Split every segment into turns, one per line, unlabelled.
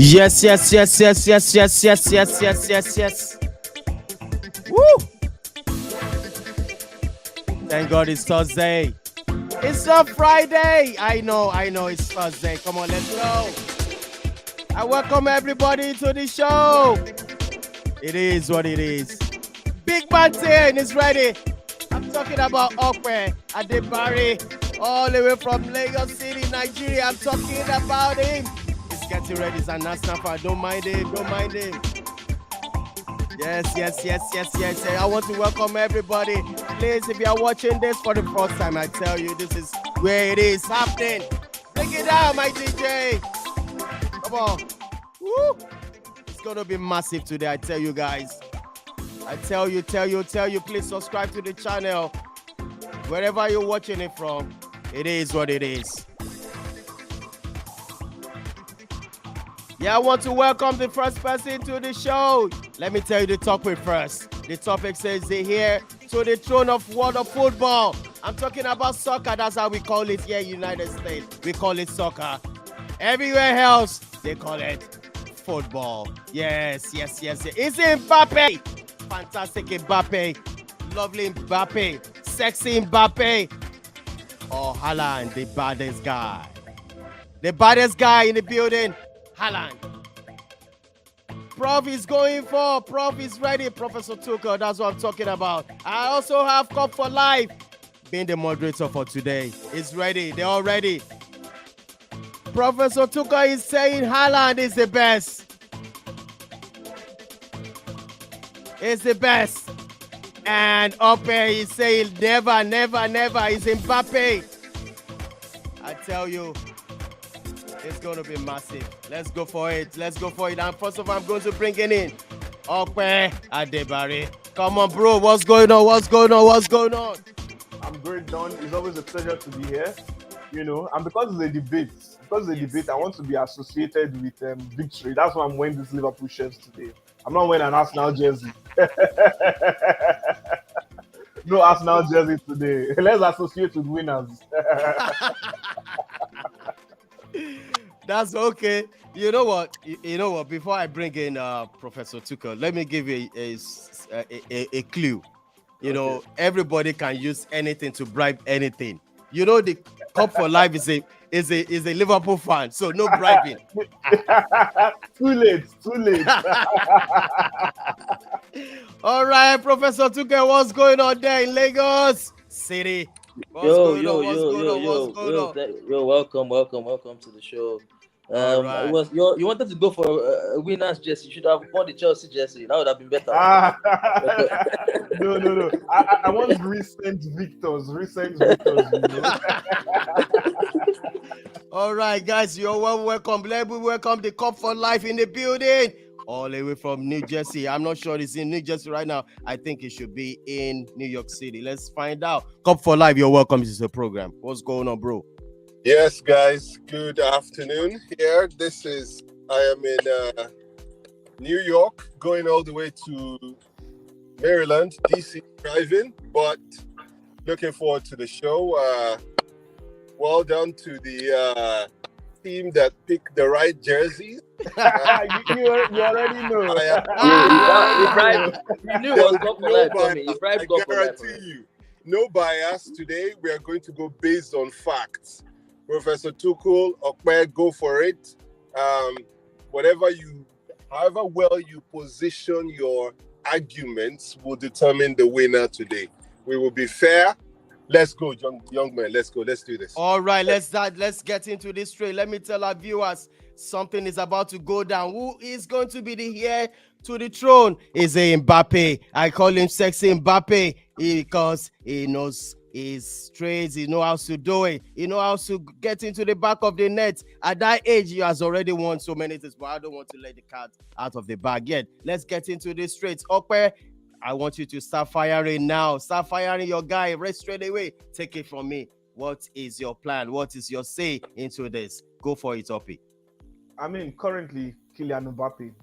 Yes, yes, yes, yes, yes, yes, yes, yes, yes, yes, yes. Woo! Thank God it's Thursday. It's not Friday. I know, it's Thursday. Come on, let's go. I welcome everybody to the show. It is what it is. Big man 10 is ready. I'm talking about Okwe Adebari, all the way from Lagos City, Nigeria. I'm talking about him. He's getting ready. He's an national fan. Don't mind him. Don't mind him. Yes. I want to welcome everybody. Please, if you are watching this for the first time, I tell you, this is where it is happening. Bring it down, my DJ. Come on. Woo. It's going to be massive today, I tell you guys. I tell you, please subscribe to the channel. Wherever you're watching it from, it is what it is. Yeah, I want to welcome the first person to the show. Let me tell you the topic first. The topic says the heir to the throne of world of football. I'm talking about soccer. That's how we call it here in the United States. We call it soccer. Everywhere else, they call it football. Yes. It's Mbappe. Fantastic Mbappe. Lovely Mbappe. Sexy Mbappe. Or Haaland, the baddest guy. The baddest guy in the building. Haaland. Prof is going for. Prof is ready. Professor Tuchel, that's what I'm talking about. I also have Cup for Life being the moderator for today. It's ready. They're all ready. Professor Tuchel is saying Haaland is the best. It's the best. And Ope is saying never. It's Mbappe. I tell you, it's going to be massive. Let's go for it. And first of all, I'm going to bring it in. Okwe Adebari. Come on, bro. What's going on?
I'm great, Don. It's always a pleasure to be here. You know, and because it's a debate, I want to be associated with victory. That's why I'm wearing this Liverpool shirt today. I'm not wearing an Arsenal jersey. No Arsenal jersey today. Let's associate with winners.
That's okay. You know what? Before I bring in Professor Tuchel, let me give you a clue. You know, everybody can use anything to bribe anything. You know, the Cup for Life is a Liverpool fan, so no bribing.
Too late.
All right, Professor Tuchel, what's going on there in Lagos City? What's going on?
Yo, welcome to the show.
Right.
You wanted to go for a winner's jersey. You should have worn the Chelsea jersey. That would have been better.
No. I want recent victors. You know?
All right, guys, you're welcome. Let me welcome the Cup for Life in the building. All the way from New Jersey. I'm not sure it's in New Jersey right now. I think it should be in New York City. Let's find out. Cup for Life, you're welcome to the program. What's going on, bro?
Yes, guys. Good afternoon. Here, I am in New York, going all the way to Maryland, DC, driving, but looking forward to the show. Well done to the team that picked the right jerseys.
you already know.
You knew it was Cup for Life for me. You bribed Cup for Life.
I guarantee you, no bias. Today, we are going to go based on facts. Professor Tuchel, Okwe, go for it. However well you position your arguments will determine the winner today. We will be fair. Let's go, young man. Let's go. Let's do this.
All right, let's get into this straight. Let me tell our viewers something is about to go down. Who is going to be the heir to the throne? Is Mbappe. I call him sexy Mbappe because he knows his trades. He knows how to do it. He knows how to get into the back of the net. At that age, he has already won so many things, but I don't want to let the cat out of the bag yet. Let's get into this straight. Okwe, I want you to start firing now. Start firing your guy right straight away. Take it from me. What is your plan? What is your say into this? Go for it, Oppie.
I mean, currently, Kylian Mbappe,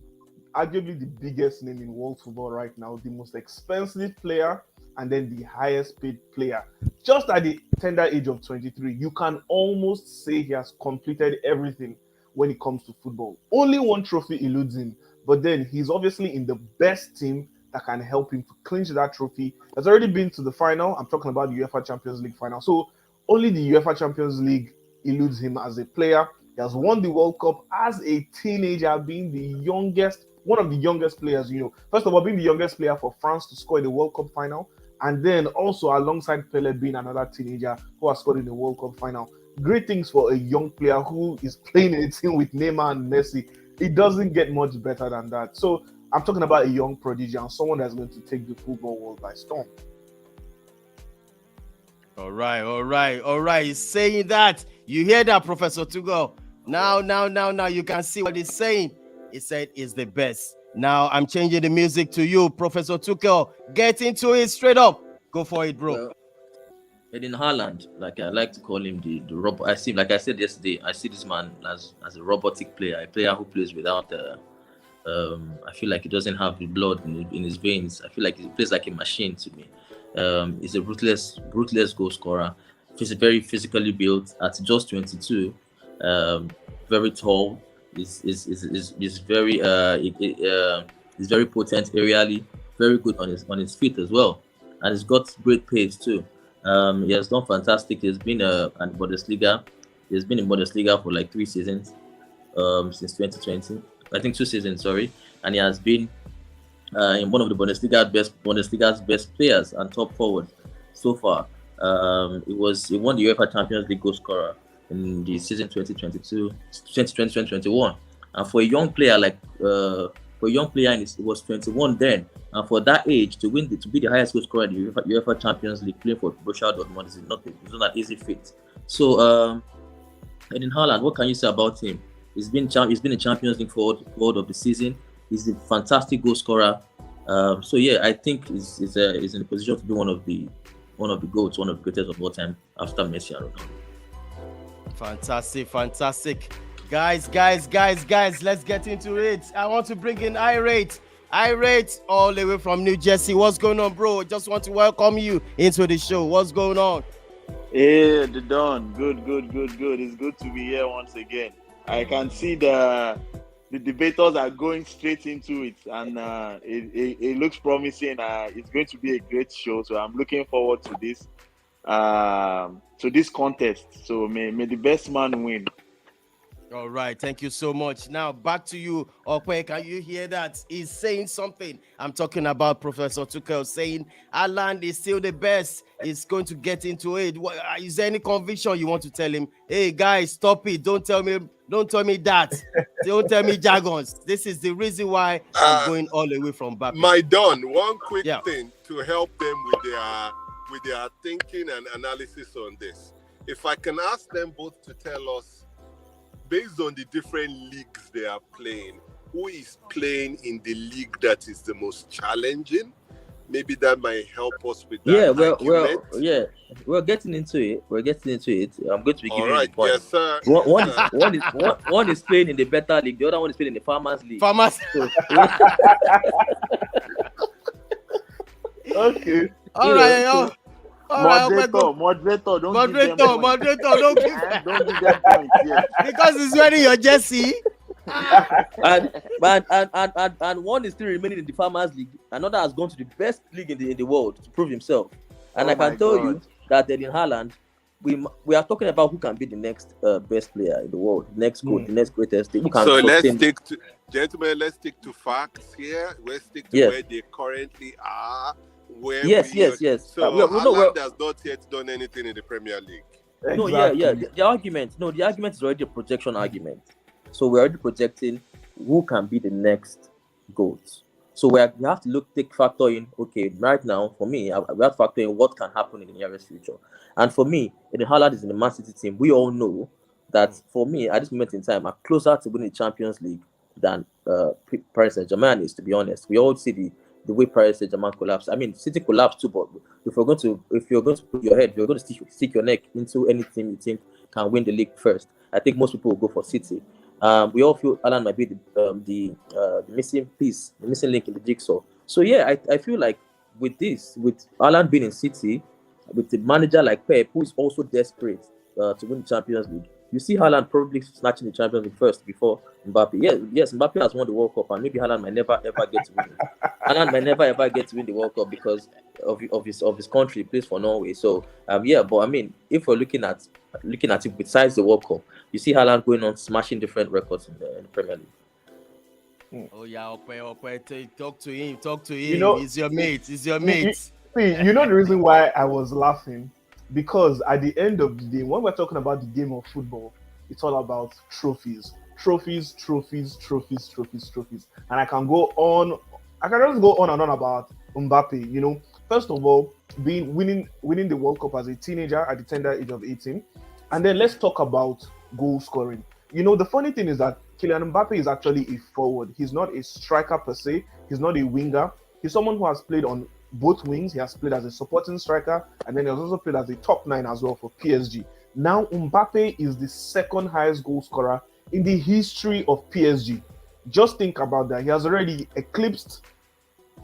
arguably the biggest name in world football right now, the most expensive player, and then the highest paid player. Just at the tender age of 23, you can almost say he has completed everything when it comes to football. Only one trophy eludes him, but then he's obviously in the best team that can help him to clinch that trophy. Has already been to the final. I'm talking about the UEFA Champions League final. So only the UEFA Champions League eludes him as a player. He has won the World Cup as a teenager, being the youngest, one of the youngest players, First of all, being the youngest player for France to score in the World Cup final, and then also alongside Pele being another teenager who has scored in the World Cup final. Great things for a young player who is playing in a team with Neymar and Messi. It doesn't get much better than that. So I'm talking about a young prodigy and someone that's going to take the football world by storm.
All right. He's saying that. You hear that, Professor Tugo? Now, you can see what he's saying. He said it's the best. Now, I'm changing the music to you, Professor Tuchel. Get into it straight up. Go for it, bro.
In Haaland, like I like to call him the robot. I see, like I said yesterday, I see this man as a robotic player, a player who plays without. I feel like he doesn't have the blood in his veins. I feel like he plays like a machine to me. He's a ruthless goal scorer. He's very physically built at just 22. Very tall. Is very he's very potent aerially. Very good on his feet as well, and he's got great pace too. He has done fantastic. He's been in Bundesliga. He's been in Bundesliga for like 3 seasons, since 2020. I think 2 seasons, sorry. And he has been in one of the Bundesliga's best players and top forward so far. He won the UEFA Champions League goal scorer in the season 2020-2021. And for a young player he was 21 then, and for that age to be the highest goal scorer in the UEFA Champions League playing for Borussia Dortmund is not an easy feat. So, in Haaland, what can you say about him? He's been a Champions League forward of the season. He's a fantastic goal scorer. So yeah, I think he's in a position to be one of the GOATs, one of the greatest of all time after Messi and Ronaldo.
Fantastic. Guys, let's get into it. I want to bring in Heir, all the way from New Jersey. What's going on, bro? Just want to welcome you into the show. What's going on?
Hey, the Don. Good. It's good to be here once again. I can see the debaters are going straight into it, and it looks promising. It's going to be a great show, so I'm looking forward to this contest. So may the best man win.
All right, thank you so much. Now back to you, Okwe. Can you hear that? He's saying something. I'm talking about Professor Tuchel saying Haaland is still the best. He's going to get into it. Is there any conviction you want to tell him? Hey guys, stop it! Don't tell me that. Don't tell me jargons. This is the reason why I'm going all the way from Mbappe.
My Don, one quick thing to help them with their thinking and analysis on this. If I can ask them both to tell us, based on the different leagues they are playing, who is playing in the league that is the most challenging? Maybe that might help us with that.
We're getting into it. I'm going to be giving you
yes, sir.
One is playing in the better league. The other one is playing in the Farmers League.
Okay.
All right.
Moderator, don't give them
don't give
them points. Yes.
because he's wearing your jersey.
and one is still remaining in the Farmers League. Another has gone to the best league in the world to prove himself. And I can tell you that in Haaland, we are talking about who can be the next best player in the world, next goat, the next greatest thing.
So let's stick to facts here. Let's stick to where they currently are.
Yes.
So Haaland has not yet done anything in the Premier League.
Exactly. The argument is already a projection argument. So we're already projecting who can be the next GOAT. So we have to factor in, okay, right now, for me, we have to factor in what can happen in the nearest future. And for me, Haaland is in the Man City team. We all know that for me, at this moment in time, I'm closer to winning the Champions League than Paris Saint-Germain is, to be honest. We all see the way Paris Saint-Germain collapsed. I mean, City collapsed too, but if you're going to put your head, you're going to stick your neck into any team you think can win the league first. I think most people will go for City. We all feel Haaland might be the missing piece, the missing link in the jigsaw. So yeah, I feel like with Haaland being in City, with the manager like Pep, who is also desperate to win the Champions League, You see Haaland probably snatching the Champions League first before Mbappe. Yes, Mbappe has won the World Cup, and maybe Haaland might never ever get to win it. Haaland might never ever get to win the World Cup because of his country. He plays for Norway. So but I mean, if we're looking at it besides the World Cup, you see Haaland going on smashing different records in the Premier League.
Oh yeah, Okwe, talk to him. Talk to him.
You know,
He's your mate. He's your
you,
mate.
see, you know the reason why I was laughing? Because at the end of the day, when we're talking about the game of football, it's all about trophies. Trophies, trophies, trophies, trophies, trophies. And I can just go on and on about Mbappe. You know, first of all, winning the World Cup as a teenager at the tender age of 18. And then let's talk about goal scoring. You know, the funny thing is that Kylian Mbappe is actually a forward. He's not a striker per se. He's not a winger. He's someone who has played on both wings. He has played as a supporting striker, and then he has also played as a top 9 as well for PSG. Now, Mbappe is the second highest goal scorer in the history of PSG. Just think about that. He has already eclipsed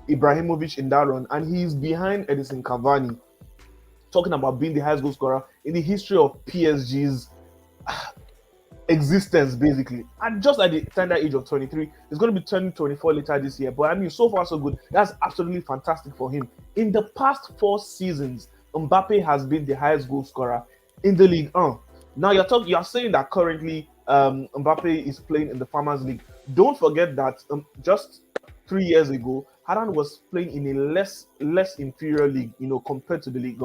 Ibrahimovic in that run, and he is behind Edison Cavani, talking about being the highest goal scorer in the history of PSG's existence, basically. And just at the tender age of 23, he's going to be turning 24 later this year. But I mean, so far so good. That's absolutely fantastic for him. In the past 4 seasons, Mbappe has been the highest goal scorer in the league. Now you're saying that currently Mbappe is playing in the Farmers League. Don't forget that just 3 years ago, Haaland was playing in a less inferior league, you know, compared to the league.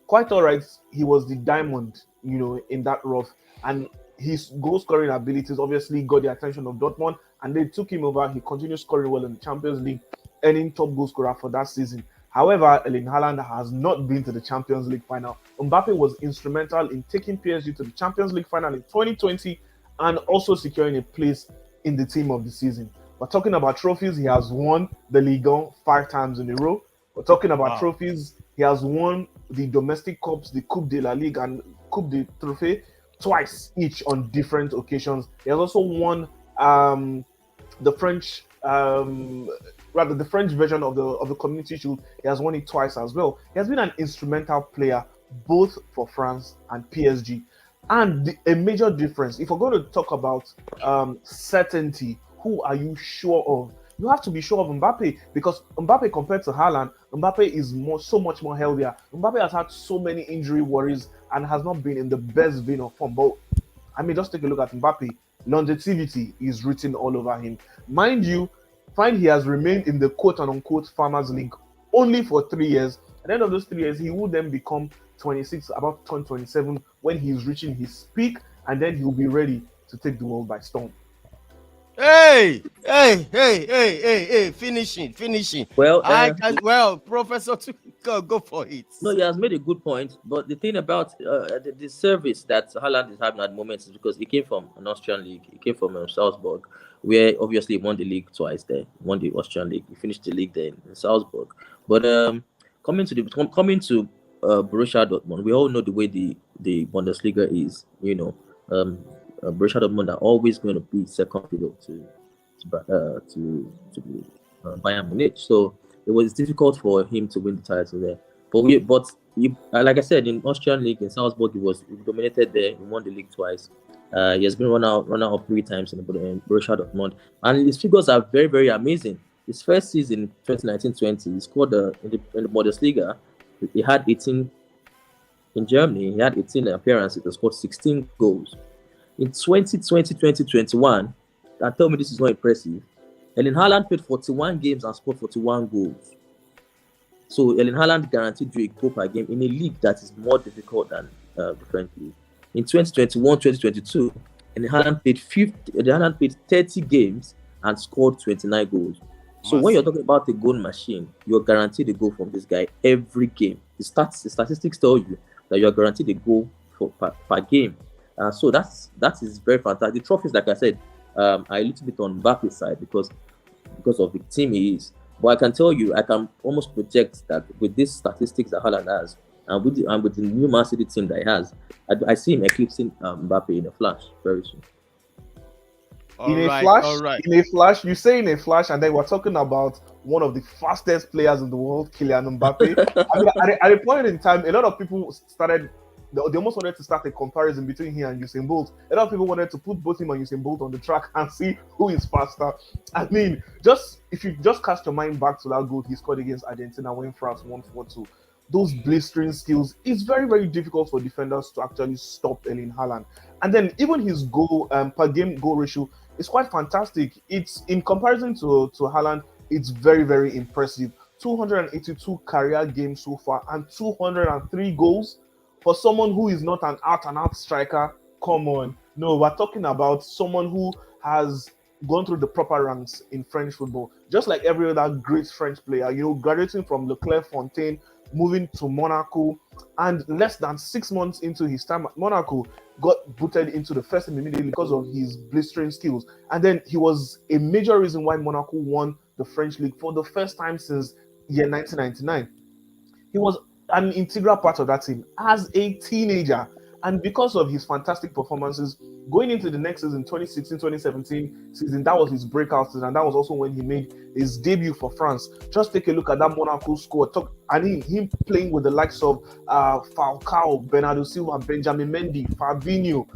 Quite all right, he was the diamond, you know, in that rough, and his goal scoring abilities obviously got the attention of Dortmund, and they took him over. He continued scoring well in the Champions League, earning top goal scorer for that season. However, Erling Haaland has not been to the Champions League final. Mbappe was instrumental in taking PSG to the Champions League final in 2020 and also securing a place in the team of the season. We're talking about trophies. He has won the Ligue 1 5 times in a row. We're talking about trophies. He has won the domestic cups, the Coupe de la Ligue and Coupe de Trophée, twice each on different occasions. He has also won the French version of the Community Shield. He has won it twice as well. He has been an instrumental player both for France and PSG. And a major difference, if we're going to talk about certainty, who are you sure of? You have to be sure of Mbappe, because Mbappe, compared to Haaland, Mbappe is so much more healthier. Mbappe has had so many injury worries and has not been in the best vein of form. But I mean, just take a look at Mbappe. Longevity is written all over him. Mind you, he has remained in the quote-unquote Farmers League only for 3 years. At the end of those 3 years, he will then become 26, about 27, when he's reaching his peak, and then he'll be ready to take the world by storm.
Hey, finishing.
Well,
Professor, go for it.
No, he has made a good point. But the thing about the service that Haaland is having at the moment is because he came from an Austrian league. He came from Salzburg, where obviously he won the league twice there. He won the Austrian league. He finished the league there in Salzburg. But coming to Borussia Dortmund, we all know the way the Bundesliga is. You know, Borussia Dortmund are always going to be second fiddle to Bayern Munich. So it was difficult for him to win the title there. But like I said, in Austrian league in Salzburg, he dominated there. He won the league twice. He has been run out 3 times in Borussia Dortmund, and his figures are very, very amazing. His first season, 2019-20, he scored in the Bundesliga. He had 18 in Germany. He had 18 appearances. He scored 16 goals. In 2020-2021, and tell me this is not impressive, Erling Haaland played 41 games and scored 41 goals. So Erling Haaland guaranteed you a goal per game in a league that is more difficult than the French league. In 2021-2022, Erling Haaland played 30 games and scored 29 goals. So when you're talking about a goal machine, you're guaranteed a goal from this guy every game. The statistics tell you that you're guaranteed a goal per game. So that is very fantastic. The trophies, like I said, are a little bit on Mbappe's side because of the team he is. But I can tell you, I can almost project that with these statistics that Haaland has, and with the new Man City team that he has, I see him eclipsing Mbappe in a flash very soon.
In a flash, you say in a flash, and then we're talking about one of the fastest players in the world, Kylian Mbappe. I mean, at a point in time, a lot of people started they almost wanted to start a comparison between him and Usain Bolt. A lot of people wanted to put both him and Usain Bolt on the track and see who is faster. I mean, just if you just cast your mind back to that goal he scored against Argentina when France won 4-2, those blistering skills, it's very, very difficult for defenders to actually stop Erling Haaland. And then even his goal per game goal ratio is quite fantastic. It's in comparison to Haaland, it's very, very impressive. 282 career games so far and 203 goals for someone who is not an out-and-out striker. Come on. No, we're talking about someone who has gone through the proper ranks in French football, just like every other great French player, graduating from Leclerc Fontaine, moving to Monaco, and less than 6 months into his time at Monaco, got booted into the first team immediately because of his blistering skills. And then he was a major reason why Monaco won the French league for the first time since year 1999. He was an integral part of that team as a teenager. And because of his fantastic performances, going into the next season, 2016-2017 season, that was his breakout season. And that was also when he made his debut for France. Just take a look at that Monaco score. Him playing with the likes of Falcao, Bernardo Silva, Benjamin Mendy, Fabinho.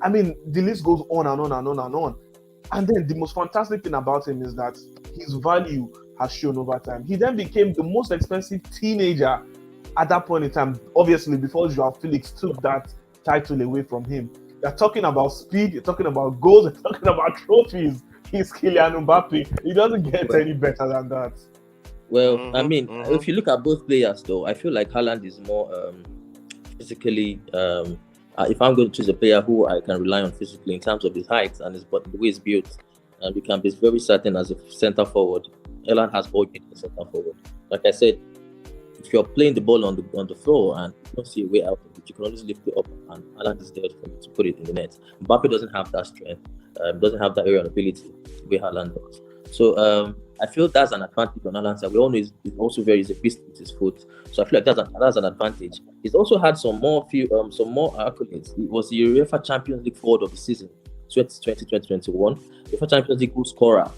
I mean, the list goes on and on and on and on. And then the most fantastic thing about him is that his value has shown over time. He then became the most expensive teenager at that point in time, obviously, before Joao Felix took that title away from him. You're talking about speed, you're talking about goals, you're talking about trophies. He's Kylian Mbappe. He doesn't get any better than that.
Well, I mean, if you look at both players, though, I feel like Haaland is more physically. If I'm going to choose a player who I can rely on physically in terms of his height and the way he's built, and we can be very certain as a centre forward, Haaland has all in centre forward. Like I said, if you're playing the ball on the floor and you don't see a way out of it, you can always lift it up, and Haaland is there for you to put it in the net. Mbappe doesn't have that strength, doesn't have that aerial ability the way Haaland does. So I feel that's an advantage on Haaland's side. We all know he's also he's a beast with his foot. So I feel like that's an advantage. He's also had some more accolades. He was the UEFA Champions League forward of the season, 2020-2021. UEFA Champions League goal scorer,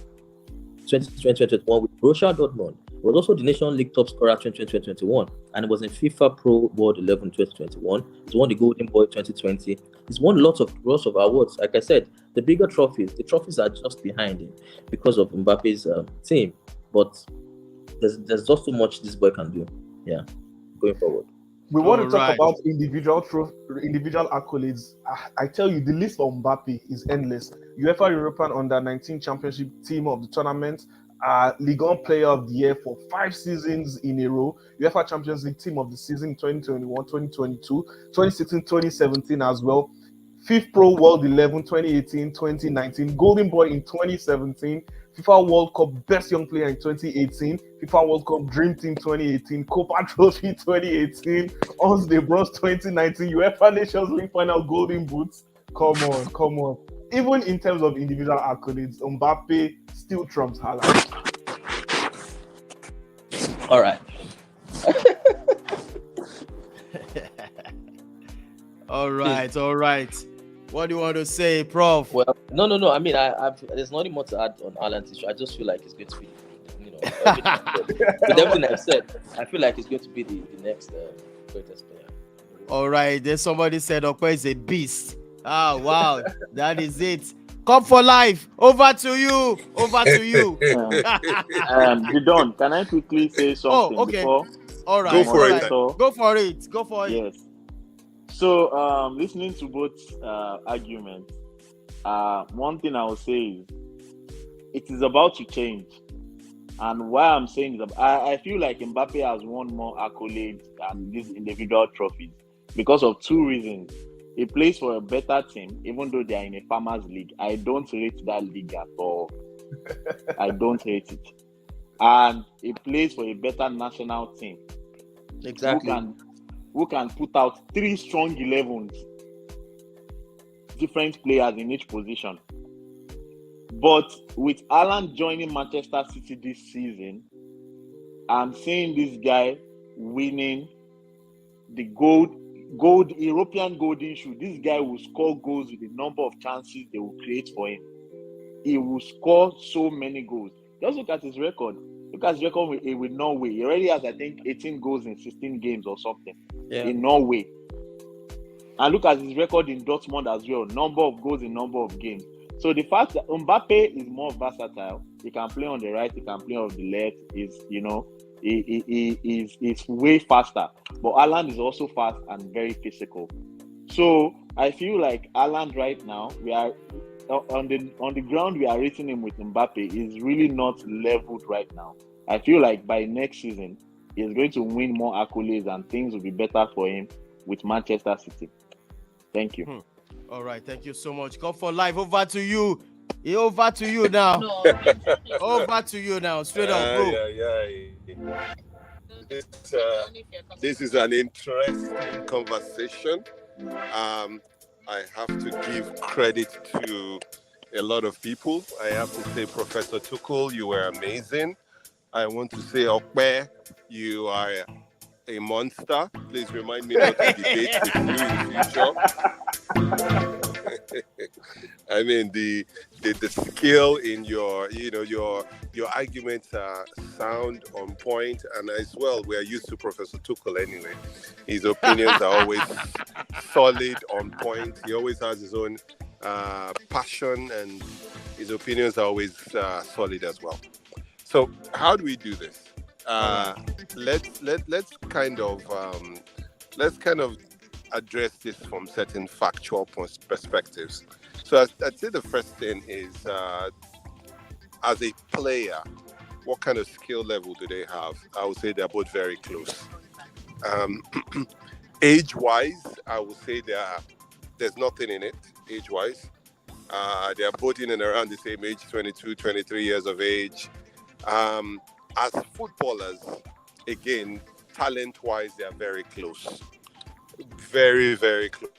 2020-2021 with Borussia Dortmund. He was also the Nation League top scorer 2020-2021, and he was in FIFA Pro World 11 2021. He's won the Golden Boy 2020. He's won lots of awards. Like I said, the bigger the trophies are just behind him because of Mbappe's team. But there's just so much this boy can do. Yeah, going forward.
We want to talk about individual accolades. I tell you, the list for Mbappe is endless. UEFA European Under-19 Championship Team of the Tournament, Ligue 1 Player of the Year for 5 seasons in a row, UEFA Champions League Team of the Season 2021, 2022, 2016, 2017 as well, FIFA Pro World 11, 2018, 2019, Golden Boy in 2017, FIFA World Cup Best Young Player in 2018, FIFA World Cup Dream Team 2018, Copa Trophy 2018, Ons de Bronze 2019, UEFA Nations League Final Golden Boots. Come on. Even in terms of individual accolades, Mbappe still trumps Haaland.
All right.
All right. What do you want to say, Prof?
Well, no. I mean, there's nothing more to add on Haaland's issue. I just feel like it's going to be, with everything I've said, I feel like it's going to be the next greatest player.
All right. There's somebody said Okwe is a beast. Ah, wow. That is it. Come for life. Over to you.
Didon, can I quickly say something?
Oh, okay.
Before?
All right.
Go for it.
Go for it.
Yes. So, listening to both arguments, one thing I will say is it is about to change. And why I'm saying is I feel like Mbappe has won more accolades than these individual trophies because of 2 reasons. He plays for a better team, even though they are in a farmers league. I don't rate that league at all. I don't rate it. And he plays for a better national team.
Exactly.
Who can put out 3 strong 11s, different players in each position. But with Haaland joining Manchester City this season, I'm seeing this guy winning the European Golden Shoe. This guy will score goals with the number of chances they will create for him. He will score so many goals. Just look at his record. Look at his record with Norway. He already has, I think, 18 goals in 16 games or something in Norway. And look at his record in Dortmund as well. Number of goals in number of games. So the fact that Mbappe is more versatile, he can play on the right, he can play on the left, is way faster. But Haaland is also fast and very physical. So I feel like Haaland right now, we are on the ground we are rating him with Mbappe is really not leveled right now. I feel like by next season, he's going to win more accolades and things will be better for him with Manchester City. Thank you.
All right, thank you so much. Come for live. Over to you. Over to you now. Over to you now. Straight up, bro.
This is an interesting conversation. I have to give credit to a lot of people. I have to say, Professor Tuchel, you were amazing. I want to say, Okpe, you are a monster. Please remind me not to debate with you in future. I mean, the skill in your arguments are sound, on point, and as well, we are used to Professor Tuchel anyway. His opinions are always solid, on point. He always has his own passion, and his opinions are always solid as well. So, how do we do this? Let's kind of address this from certain factual perspectives. So I'd say the first thing is, as a player, what kind of skill level do they have? I would say they're both very close. Age-wise, I would say there's nothing in it, age-wise. They're both in and around the same age, 22, 23 years of age. As footballers, again, talent-wise, they are very close. Very, very close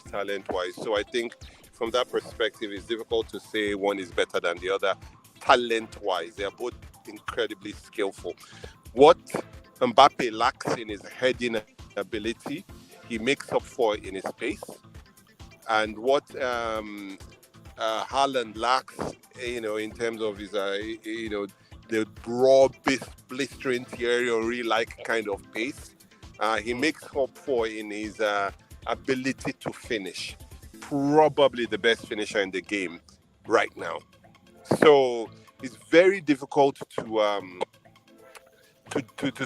talent-wise. So I think from that perspective, it's difficult to say one is better than the other talent-wise. They are both incredibly skillful. What Mbappe lacks in his heading ability, he makes up for in his pace. And what Haaland lacks, in terms of his, the raw, blistering, Thierry-like kind of pace, he makes up for in his ability to finish. Probably the best finisher in the game right now. So it's very difficult to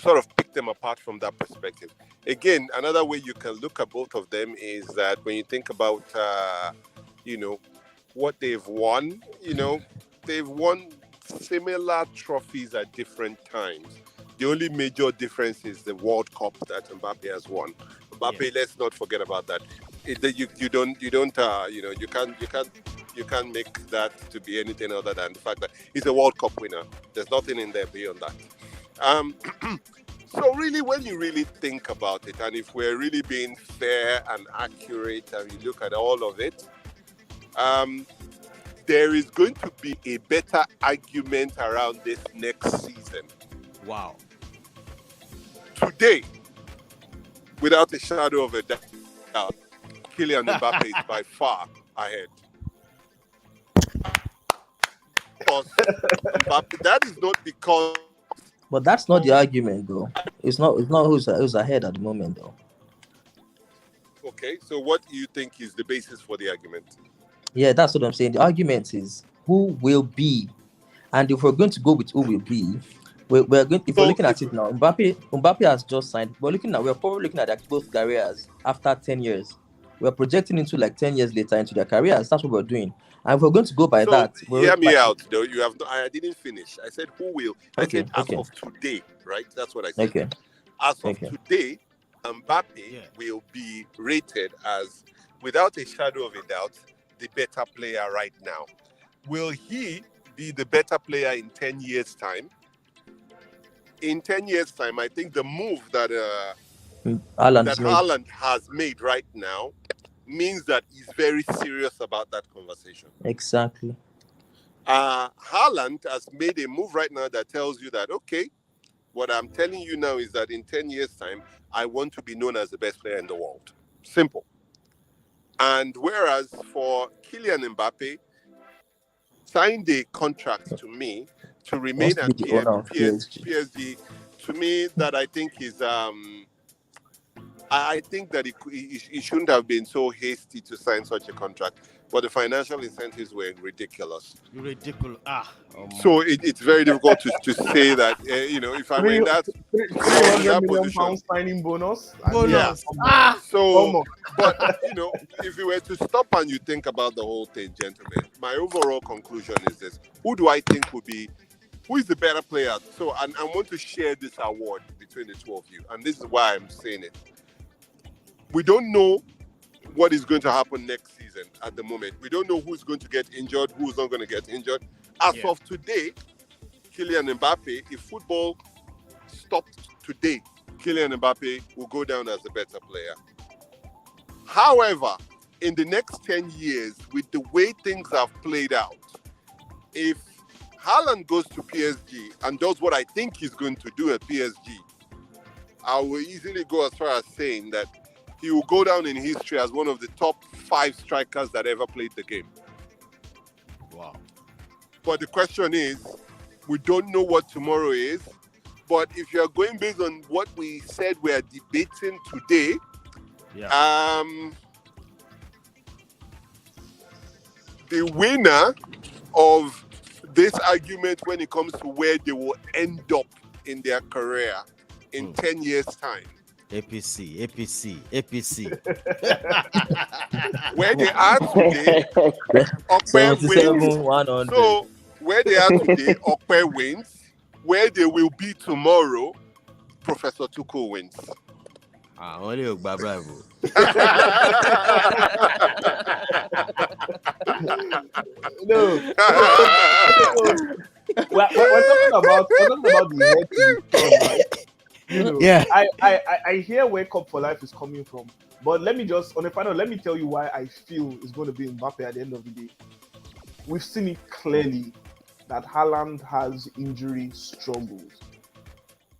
sort of pick them apart from that perspective. Again, another way you can look at both of them is that when you think about, what they've won, they've won similar trophies at different times. The only major difference is the World Cup that Mbappe has won. Mbappe, let's not forget about that. You can't make that to be anything other than the fact that he's a World Cup winner. There's nothing in there beyond that. So really, when you really think about it, and if we're really being fair and accurate, and you look at all of it, there is going to be a better argument around this next season.
Wow.
Today, without a shadow of a doubt, Kylian Mbappe is by far ahead. Mbappe, that is not because.
But that's not the argument, though. It's not who's ahead at the moment, though.
Okay, so what do you think is the basis for the argument?
Yeah, that's what I'm saying. The argument is who will be, and if we're going to go with who will be, we're going. If we're looking at it now, Mbappe has just signed. We're probably looking at both careers after 10 years. We're projecting into like 10 years later into their careers. That's what we're doing. And if we're going to go by that,
hear me out though. You have I didn't finish. I said who will. I said as of today, right? That's what I said.
Okay.
As of today, Mbappe will be rated as, without a shadow of a doubt, the better player right now. Will he be the better player in 10 years' time? In 10 years' time, I think the move that Haaland has made right now means that he's very serious about that conversation.
Exactly.
Haaland has made a move right now that tells you that, okay, what I'm telling you now is that in 10 years' time, I want to be known as the best player in the world. Simple. And whereas for Kylian Mbappe, signed a contract to me to remain at PSG, to me that I think is I think that he shouldn't have been so hasty to sign such a contract, but the financial incentives were ridiculous.
Ridiculous.
So it's very difficult to say that, if I were in that, if I was in
300
that
million
position.
pounds signing bonus.
Bonus.
So, but, if you were to stop and you think about the whole thing, gentlemen, my overall conclusion is this. Who do I think who is the better player? So, and I want to share this award between the two of you. And this is why I'm saying it. We don't know what is going to happen next season at the moment. We don't know who's going to get injured, who's not going to get injured. As of today, Kylian Mbappe, if football stopped today, Kylian Mbappe will go down as a better player. However, in the next 10 years, with the way things have played out, if Haaland goes to PSG and does what I think he's going to do at PSG, I will easily go as far as saying that he will go down in history as one of the top 5 strikers that ever played the game.
Wow.
But the question is, we don't know what tomorrow is. But if you are going based on what we said we are debating today, the winner of this argument when it comes to where they will end up in their career in 10 years' time.
APC.
Where they are today, Okpe wins.
100.
So, where they are today, Okpe wins. Where they will be tomorrow, Professor Tuko wins.
Only bravo.
No. we're talking about the head to the front, right? I hear where Cup for Life is coming from, but let me just on a final, let me tell you why I feel it's going to be Mbappe at the end of the day. We've seen it clearly that Haaland has injury struggles.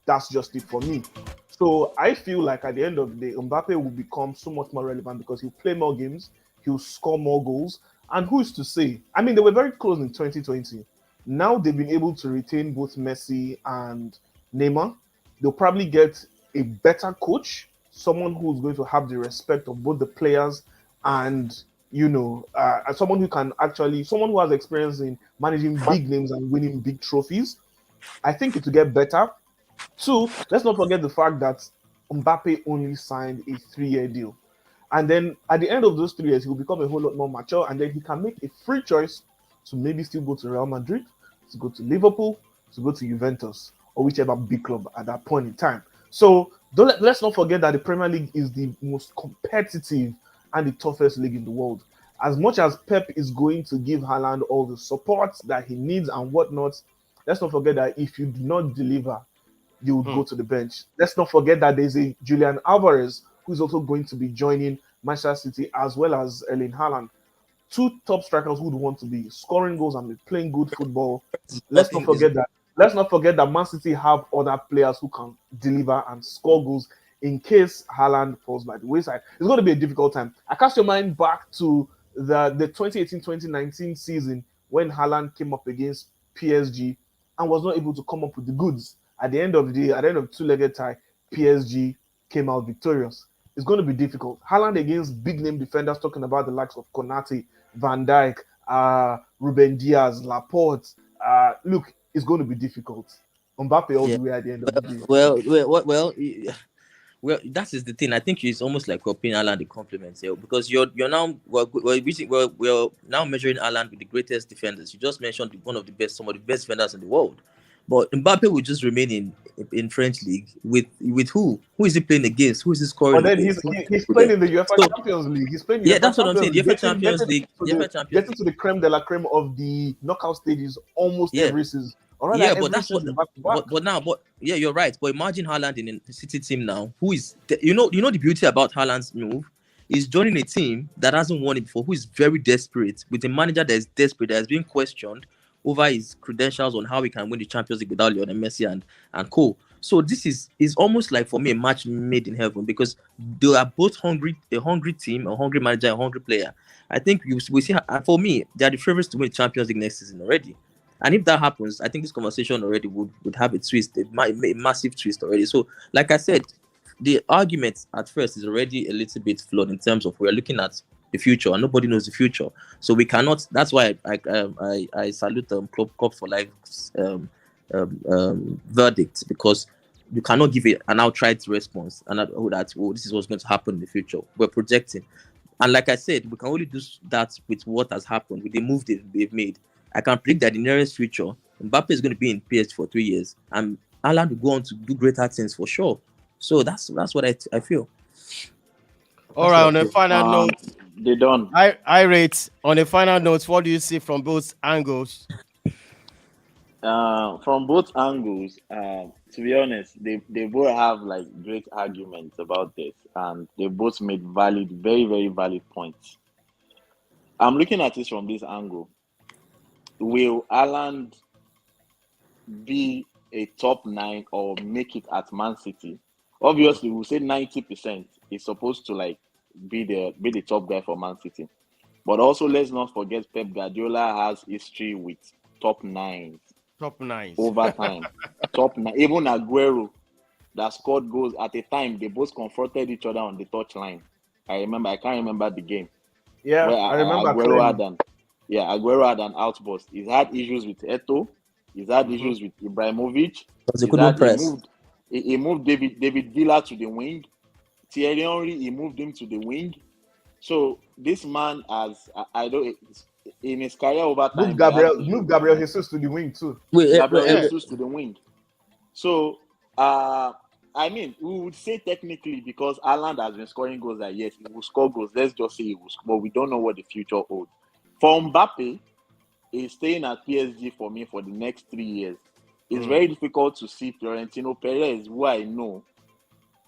That's just it for me. So I feel like at the end of the day, Mbappe will become so much more relevant because he'll play more games, he'll score more goals. And who's to say? I mean, they were very close in 2020. Now they've been able to retain both Messi and Neymar. They'll probably get a better coach, someone who's going to have the respect of both the players and someone who has experience in managing big names and winning big trophies. I think it will get better. 2, let's not forget the fact that Mbappe only signed a 3-year deal. And then at the end of those 3 years, he will become a whole lot more mature, and then he can make a free choice to maybe still go to Real Madrid, to go to Liverpool, to go to Juventus, or whichever big club at that point in time. So let's not forget that the Premier League is the most competitive and the toughest league in the world. As much as Pep is going to give Haaland all the support that he needs and whatnot, let's not forget that if you do not deliver, you would go to the bench. Let's not forget that there's a Julian Alvarez who's also going to be joining Manchester City as well as Erling Haaland. 2 top strikers who would want to be scoring goals and be playing good football. Let's not forget that Man City have other players who can deliver and score goals in case Haaland falls by the wayside. It's going to be a difficult time. I cast your mind back to the 2018-2019 season when Haaland came up against PSG and was not able to come up with the goods. At the end of the day, at the end of 2-legged tie, PSG came out victorious. It's going to be difficult. Haaland against big name defenders, talking about the likes of Konate, Van Dijk, Ruben Diaz, Laporte. Look, it's going to be difficult. Mbappe all the way at the end of the day.
Well, that is the thing. I think it's almost like we're paying Haaland the compliments here because you're now we're now measuring Haaland with the greatest defenders. You just mentioned some of the best defenders in the world. But Mbappe will just remain in French league with who? Who is he playing against? Who is he scoring?
But then he's playing in the UEFA Champions League. He's playing.
That's what I'm saying. The UEFA Champions League.
Getting to the creme de la creme of the knockout stages almost every season.
But that's what. But you're right. But imagine Haaland in the City team now. Who is the beauty about Haaland's move is joining a team that hasn't won it before, who is very desperate with a manager that is desperate, that is being questioned over his credentials on how he can win the Champions League without Lionel Messi and co. So this is almost like for me a match made in heaven because they are both hungry, a hungry team, a hungry manager, a hungry player. I think we see for me they are the favorites to win the Champions League next season already. And if that happens, I think this conversation already would have a twist, a massive twist already. So like I said, the argument at first is already a little bit flawed in terms of we're looking at the future and nobody knows the future, so we cannot. That's why I salute Club for Life's verdict, because you cannot give it an outright response and this is what's going to happen in the future. We're projecting, and like I said, we can only do that with what has happened, with the move they've made. I can predict that in the nearest future, Mbappe is going to be in PSG for 3 years, and Haaland will go on to do greater things for sure. So that's what I feel.
All right, on a final note,
they done.
I rate on a final note. What do you see from both angles?
From both angles, to be honest, they both have like great arguments about this, and they both made valid, very, very valid points. I'm looking at this from this angle. Will Haaland be a top 9 or make it at Man City? Obviously, we'll say 90% is supposed to like be the top guy for Man City. But also, let's not forget Pep Guardiola has history with top 9s.
Top 9s.
Over time. Top 9. Even Aguero, that scored goals at a time, they both confronted each other on the touchline. I can't remember the game.
Yeah, I remember.
Aguero had an outburst. He's had issues with Eto'o. He's had issues with Ibrahimovic. He moved David Villa to the wing. Thierry Henry, he moved him to the wing. So this man has, in his career over time,
move Gabriel Jesus to the wing too.
Gabriel Jesus to the wing. So we would say technically, because Haaland has been scoring goals, that yes, he will score goals. Let's just say he will score, but we don't know what the future holds. For Mbappe, he's staying at PSG for me for the next 3 years. It's very difficult to see Florentino Perez, who I know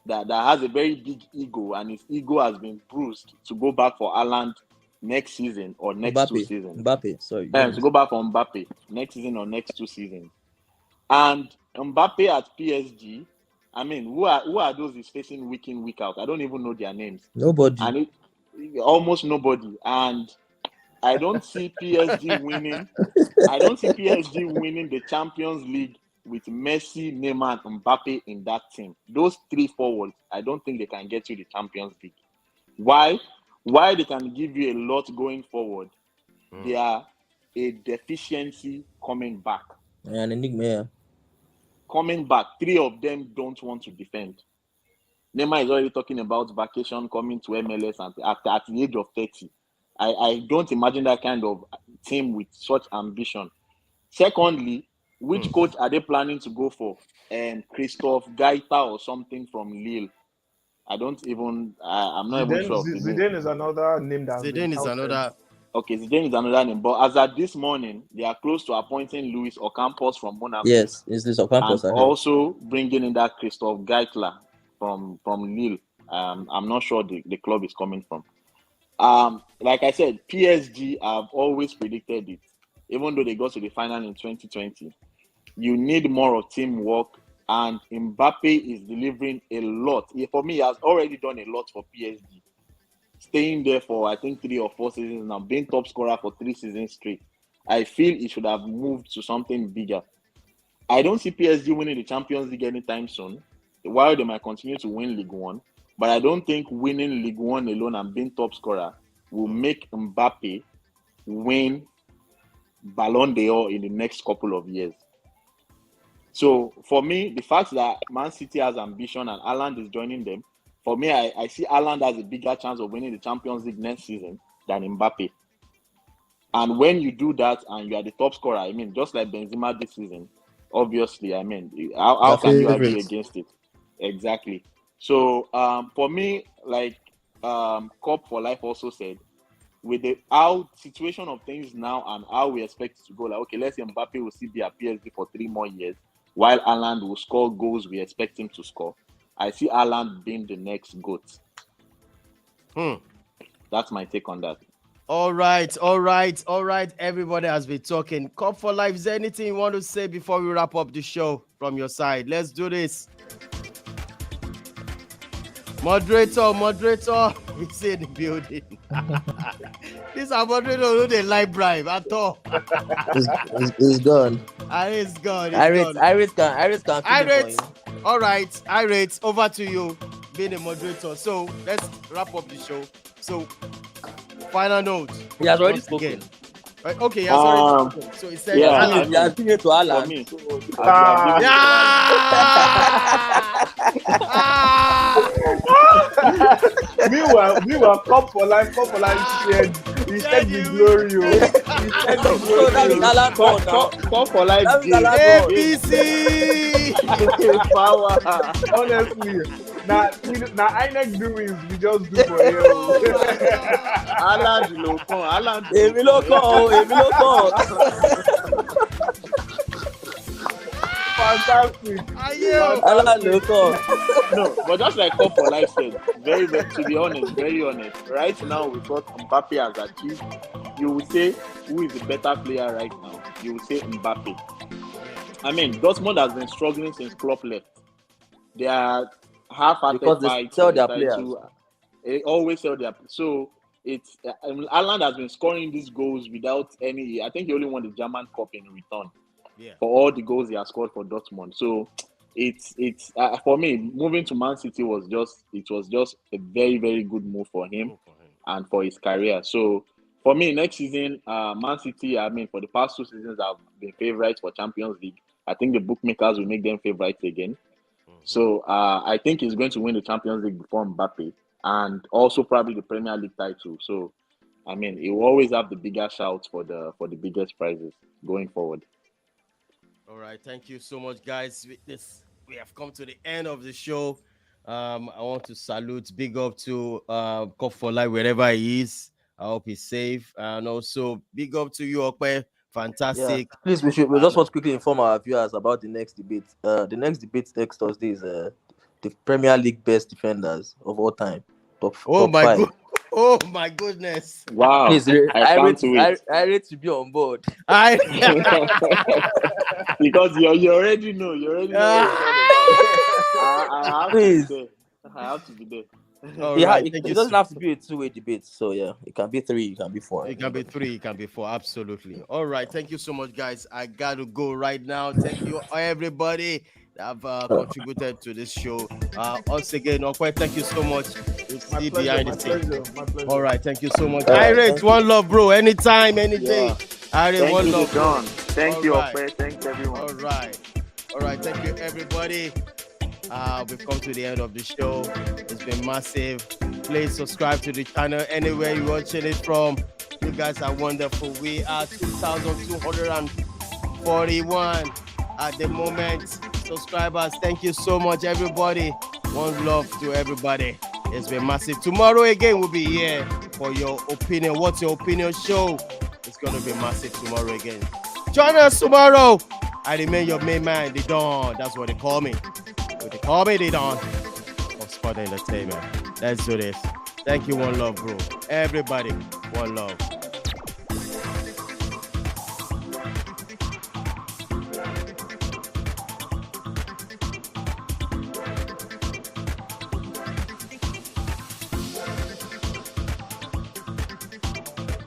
that has a very big ego, and his ego has been bruised, to go back for Haaland next season or next 2 seasons. To go back for Mbappe next season or next 2 seasons. And Mbappe at PSG, who are those he's facing week in, week out? I don't even know their names.
Nobody.
Almost nobody. And I don't see PSG winning. I don't see PSG winning the Champions League with Messi, Neymar, and Mbappe in that team. Those 3 forwards, I don't think they can get you the Champions League. Why? Why they can give you a lot going forward? They are a deficiency coming back.
An enigma.
Coming back, 3 of them don't want to defend. Neymar is already talking about vacation, coming to MLS at the age of 30. I don't imagine that kind of team with such ambition. Secondly, which coach are they planning to go for? Christophe Gaita or something from Lille. I'm not even sure.
Zidane is another name.
Zidane is another.
Okay, Zidane is another name. But as at this morning, they are close to appointing Luis Ocampos from Monaco.
Yes, is this Ocampos?
And also bringing in that Christophe Gaitla from Lille. I'm not sure the club is coming from. Like I said, PSG, I've always predicted it. Even though they got to the final in 2020, you need more of teamwork, and Mbappe is delivering a lot. For me, he has already done a lot for PSG. Staying there for, I think, 3 or 4 seasons now, being top scorer for 3 seasons straight. I feel he should have moved to something bigger. I don't see PSG winning the Champions League anytime soon, while they might continue to win Ligue 1. But I don't think winning Ligue 1 alone and being top scorer will make Mbappe win Ballon d'Or in the next couple of years. So for me, the fact that Man City has ambition and Haaland is joining them, for me, I see Haaland has a bigger chance of winning the Champions League next season than Mbappe. And when you do that and you are the top scorer, just like Benzema this season, obviously, how can you argue against it? Exactly. So for me, like Cup for Life also said, with the situation of things now and how we expect it to go, like, okay, let's say Mbappe will still be at PSG for 3 more years, while Haaland will score goals we expect him to score. I see Haaland being the next GOAT. That's my take on that.
All right. Everybody has been talking. Cup for Life, is there anything you want to say before we wrap up the show from your side? Let's do this. Moderator, he's in the building. This is our moderator who they like bribe at all.
It's gone.
It's gone.
Iris can.
All right, over to you. being a moderator. So let's wrap up the show. So final note.
He has already
once
spoken.
again. Right, okay, he has already spoken. So he said,
yeah,
He
I
has given it to
for
Haaland.
me.
Meanwhile, Cup for life, he said the glory. He said the
So that means
glory.
Haaland won now.
Call for life.
That means Haaland won.
APC.
Power.
Honestly, now INEC doings we just do for you.
Haaland ló kàn. Haaland.
Èmi ló kàn o, èmi ló kàn.
Fantastic.
Haaland ló kàn.
No, but just like Cup for life said, to be honest, very honest. Right now, with what Mbappe has achieved, you would say who is the better player right now? You would say Mbappe. I mean, Dortmund has been struggling since Klopp left. They are half-hearted
Because they
fights
sell
for the
their players.
They always sell their. So it's Haaland has been scoring these goals without any. I think he only won the German Cup in return for all the goals he has scored for Dortmund. So it's for me, moving to Man City was just a very, very good move for him and for his career. So for me, next season, Man City, I mean, for the past 2 seasons, have been favourites for Champions League. I think the bookmakers will make them favourites again. So I think he's going to win the Champions League before Mbappe, and also probably the Premier League title. So I mean, he will always have the bigger shouts for the biggest prizes going forward.
All right, thank you so much, guys. With this, we have come to the end of the show. I want to salute, big up to Cup for Life wherever he is. I hope he's safe, and also big up to you, Okwe. Fantastic.
Yeah. Please, we just want to quickly inform our viewers about the next debate. The next debate next Thursday is the Premier League best defenders of all time. Top 5.
Oh my goodness!
Wow!
Please, I rate to be on board.
Because you already know.
Please.
I have to be there.
It doesn't have to be a two-way debate. So yeah, it can be 3, it can be 4.
It can be 3, it can be 4. Absolutely. All right. Thank you so much, guys. I got to go right now. Thank you, everybody that have contributed to this show. Once again, Okwe, thank you so much.
My pleasure.
All right. Thank you so much. Heir, one love, bro. Anytime, any day. Heir, one love.
John. Thank you, Okwe. Thanks, everyone.
All right. Thank you, everybody. We've come to the end of the show. It's been massive. Please subscribe to the channel anywhere you're watching it from. You guys are wonderful. We are 2,241 at the moment. Subscribers, thank you so much, everybody. One love to everybody. It's been massive. Tomorrow again, we'll be here for your opinion. What's your opinion show? It's going to be massive tomorrow again. Join us tomorrow. I remain your main man, the Don. That's what they call me. They call me the Don of Sport Entertainment. Let's do this. Thank you, one love, bro. Everybody, one love.